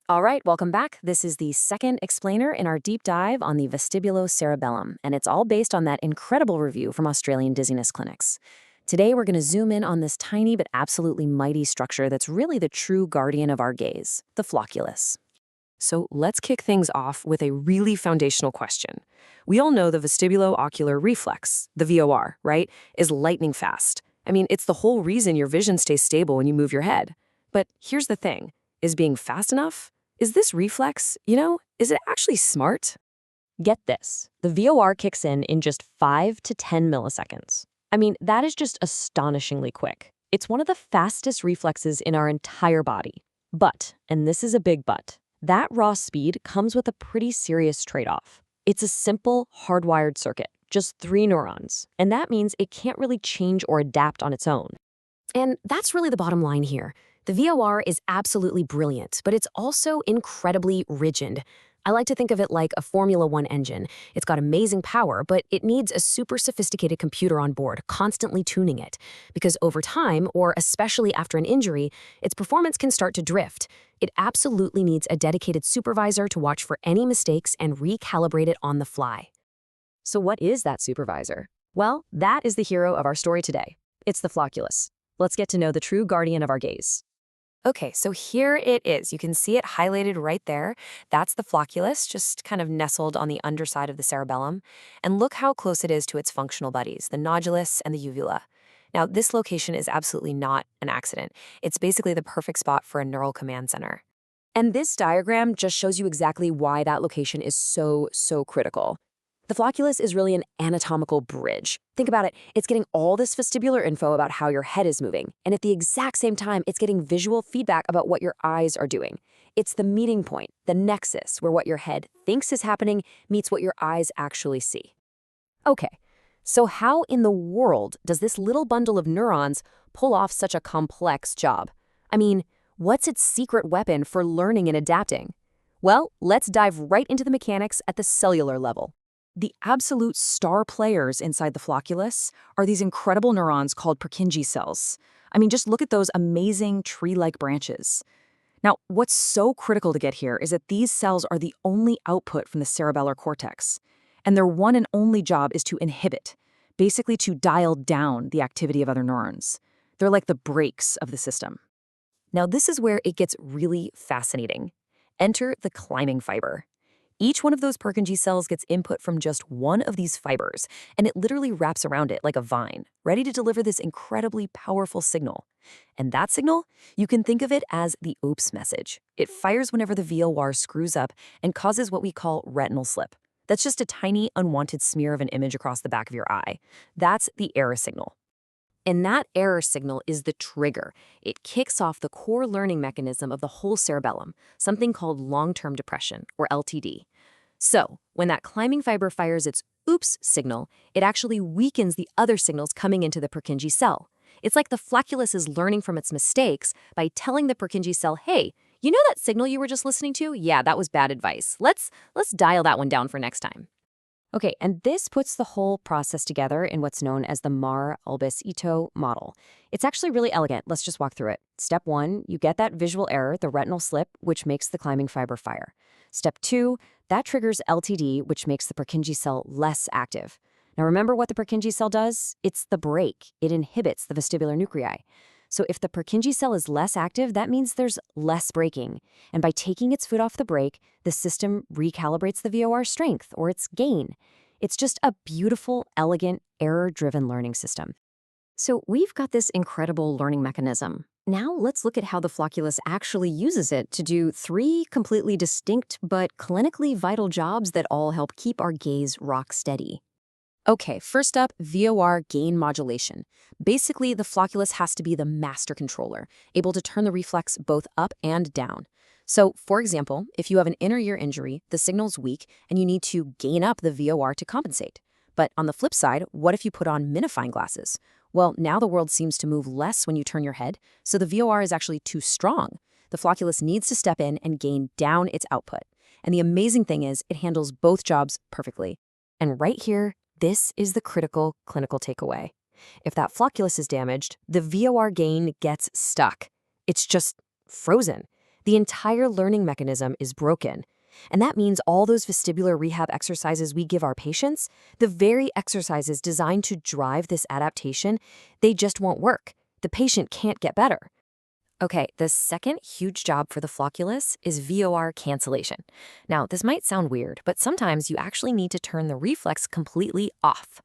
All right, welcome back. This is the second explainer in our deep dive on the Vestibulocerebellum, and it's all based on that incredible review from Australian Dizziness Clinics. Today, we're going to zoom in on this tiny but absolutely mighty structure that's really the true guardian of our gaze, the flocculus. So let's kick things off with a really foundational question. We all know the vestibulo-ocular reflex, the VOR, right, is lightning fast. I mean, it's the whole reason your vision stays stable when you move your head. But here's the thing. Is being fast enough? Is this reflex, is it actually smart? Get this. The VOR kicks in just 5 to 10 milliseconds. I mean, that is just astonishingly quick. It's one of the fastest reflexes in our entire body. But, and this is a big but, that raw speed comes with a pretty serious trade-off. It's a simple, hardwired circuit, just 3 neurons, and that means it can't really change or adapt on its own. And that's really the bottom line here. The VOR is absolutely brilliant, but it's also incredibly rigid. I like to think of it like a Formula One engine. It's got amazing power, but it needs a super sophisticated computer on board, constantly tuning it. Because over time, or especially after an injury, its performance can start to drift. It absolutely needs a dedicated supervisor to watch for any mistakes and recalibrate it on the fly. So what is that supervisor? Well, that is the hero of our story today. It's the flocculus. Let's get to know the true guardian of our gaze. Okay, so here it is. You can see it highlighted right there. That's the flocculus, just kind of nestled on the underside of the cerebellum. And look how close it is to its functional buddies, the nodulus and the uvula. Now, this location is absolutely not an accident. It's basically the perfect spot for a neural command center. And this diagram just shows you exactly why that location is so critical. The flocculus is really an anatomical bridge. Think about it. It's getting all this vestibular info about how your head is moving, and at the exact same time, it's getting visual feedback about what your eyes are doing. It's the meeting point, the nexus, where what your head thinks is happening meets what your eyes actually see. Okay, so how in the world does this little bundle of neurons pull off such a complex job? I mean, what's its secret weapon for learning and adapting? Well, let's dive right into the mechanics at the cellular level. The absolute star players inside the flocculus are these incredible neurons called Purkinje cells. I mean, just look at those amazing tree-like branches. Now, what's so critical to get here is that these cells are the only output from the cerebellar cortex, and their one and only job is to inhibit, basically to dial down the activity of other neurons. They're like the brakes of the system. Now, this is where it gets really fascinating. Enter the climbing fiber. Each one of those Purkinje cells gets input from just one of these fibers, and it literally wraps around it like a vine, ready to deliver this incredibly powerful signal. And that signal, you can think of it as the oops message. It fires whenever the VOR screws up and causes what we call retinal slip. That's just a tiny, unwanted smear of an image across the back of your eye. That's the error signal. And that error signal is the trigger. It kicks off the core learning mechanism of the whole cerebellum, something called long-term depression, or LTD. So, when that climbing fiber fires its oops signal, it actually weakens the other signals coming into the Purkinje cell. It's like the flocculus is learning from its mistakes by telling the Purkinje cell, hey, you know that signal you were just listening to? Yeah, that was bad advice. Let's dial that one down for next time. Okay, and this puts the whole process together in what's known as the Mar-Albus-Ito model. It's actually really elegant. Let's just walk through it. Step 1, you get that visual error, the retinal slip, which makes the climbing fiber fire. Step 2, that triggers LTD, which makes the Purkinje cell less active. Now remember what the Purkinje cell does? It's the brake. It inhibits the vestibular nuclei. So if the Purkinje cell is less active, that means there's less braking. And by taking its foot off the brake, the system recalibrates the VOR strength, or its gain. It's just a beautiful, elegant, error-driven learning system. So we've got this incredible learning mechanism. Now let's look at how the flocculus actually uses it to do 3 completely distinct but clinically vital jobs that all help keep our gaze rock steady. Okay, first up, VOR gain modulation. Basically, the flocculus has to be the master controller, able to turn the reflex both up and down. So, for example, if you have an inner ear injury, the signal's weak, and you need to gain up the VOR to compensate. But on the flip side, what if you put on minifying glasses? Well, now the world seems to move less when you turn your head, so the VOR is actually too strong. The flocculus needs to step in and gain down its output. And the amazing thing is, it handles both jobs perfectly. And right here, this is the critical clinical takeaway. If that flocculus is damaged, the VOR gain gets stuck. It's just frozen. The entire learning mechanism is broken. And that means all those vestibular rehab exercises we give our patients, the very exercises designed to drive this adaptation, they just won't work. The patient can't get better. Okay, the second huge job for the flocculus is VOR cancellation. Now, this might sound weird, but sometimes you actually need to turn the reflex completely off.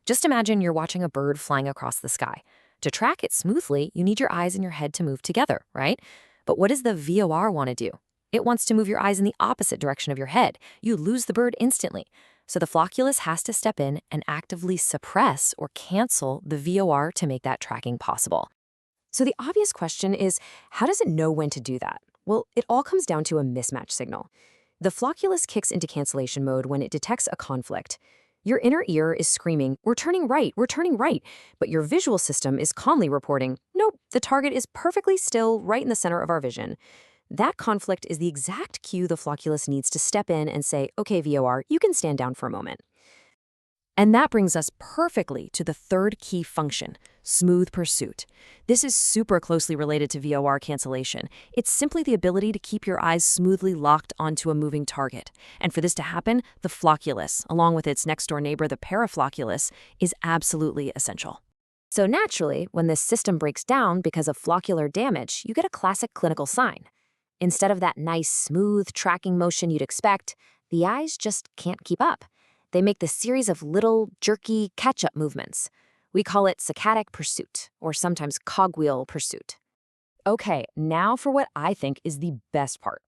Just imagine you're watching a bird flying across the sky. To track it smoothly, you need your eyes and your head to move together, right? But what does the VOR want to do? It wants to move your eyes in the opposite direction of your head. You lose the bird instantly. So the flocculus has to step in and actively suppress or cancel the VOR to make that tracking possible. So the obvious question is, how does it know when to do that? Well, it all comes down to a mismatch signal. The flocculus kicks into cancellation mode when it detects a conflict. Your inner ear is screaming, we're turning right, but your visual system is calmly reporting, nope, the target is perfectly still right in the center of our vision. That conflict is the exact cue the flocculus needs to step in and say, okay, VOR, you can stand down for a moment. And that brings us perfectly to the third key function, smooth pursuit. This is super closely related to VOR cancellation. It's simply the ability to keep your eyes smoothly locked onto a moving target. And for this to happen, the flocculus, along with its next-door neighbor, the paraflocculus, is absolutely essential. So naturally, when this system breaks down because of floccular damage, you get a classic clinical sign. Instead of that nice, smooth tracking motion you'd expect, the eyes just can't keep up. They make this series of little, jerky, catch-up movements. We call it saccadic pursuit, or sometimes cogwheel pursuit. Okay, now for what I think is the best part.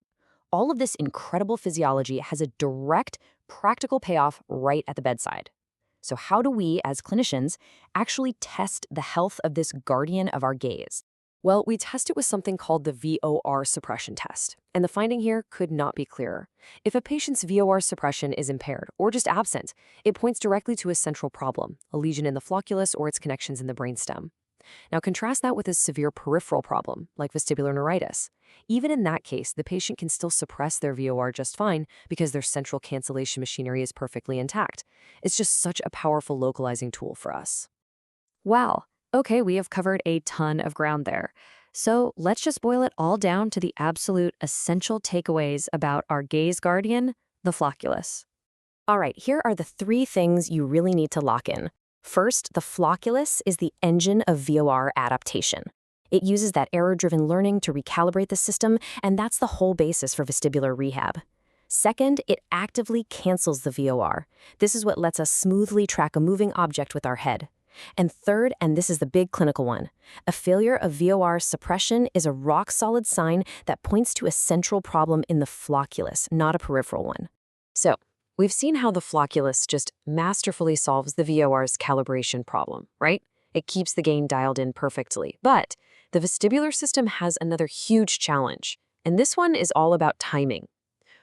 All of this incredible physiology has a direct, practical payoff right at the bedside. So how do we, as clinicians, actually test the health of this guardian of our gaze? Well, we test it with something called the VOR suppression test, and the finding here could not be clearer. If a patient's VOR suppression is impaired or just absent, it points directly to a central problem, a lesion in the flocculus or its connections in the brainstem. Now contrast that with a severe peripheral problem, like vestibular neuritis. Even in that case, the patient can still suppress their VOR just fine because their central cancellation machinery is perfectly intact. It's just such a powerful localizing tool for us. Wow. Okay, we have covered a ton of ground there. So let's just boil it all down to the absolute essential takeaways about our gaze guardian, the flocculus. All right, here are the 3 things you really need to lock in. First, the flocculus is the engine of VOR adaptation. It uses that error-driven learning to recalibrate the system, and that's the whole basis for vestibular rehab. Second, it actively cancels the VOR. This is what lets us smoothly track a moving object with our head. And third, and this is the big clinical one, a failure of VOR suppression is a rock-solid sign that points to a central problem in the flocculus, not a peripheral one. So, we've seen how the flocculus just masterfully solves the VOR's calibration problem, right? It keeps the gain dialed in perfectly. But the vestibular system has another huge challenge, and this one is all about timing.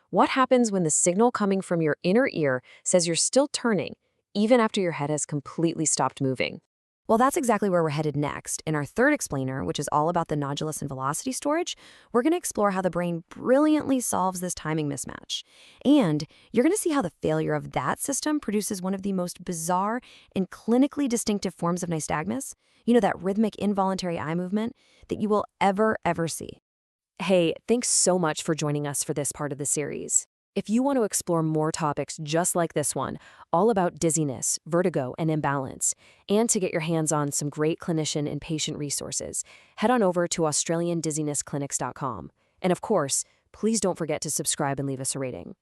What happens when the signal coming from your inner ear says you're still turning, even after your head has completely stopped moving? Well, that's exactly where we're headed next. In our third explainer, which is all about the nodulus and velocity storage, we're going to explore how the brain brilliantly solves this timing mismatch. And you're going to see how the failure of that system produces one of the most bizarre and clinically distinctive forms of nystagmus, that rhythmic involuntary eye movement that you will ever see. Hey, thanks so much for joining us for this part of the series. If you want to explore more topics just like this one, all about dizziness, vertigo, and imbalance, and to get your hands on some great clinician and patient resources, head on over to AustralianDizzinessClinics.com. And of course, please don't forget to subscribe and leave us a rating.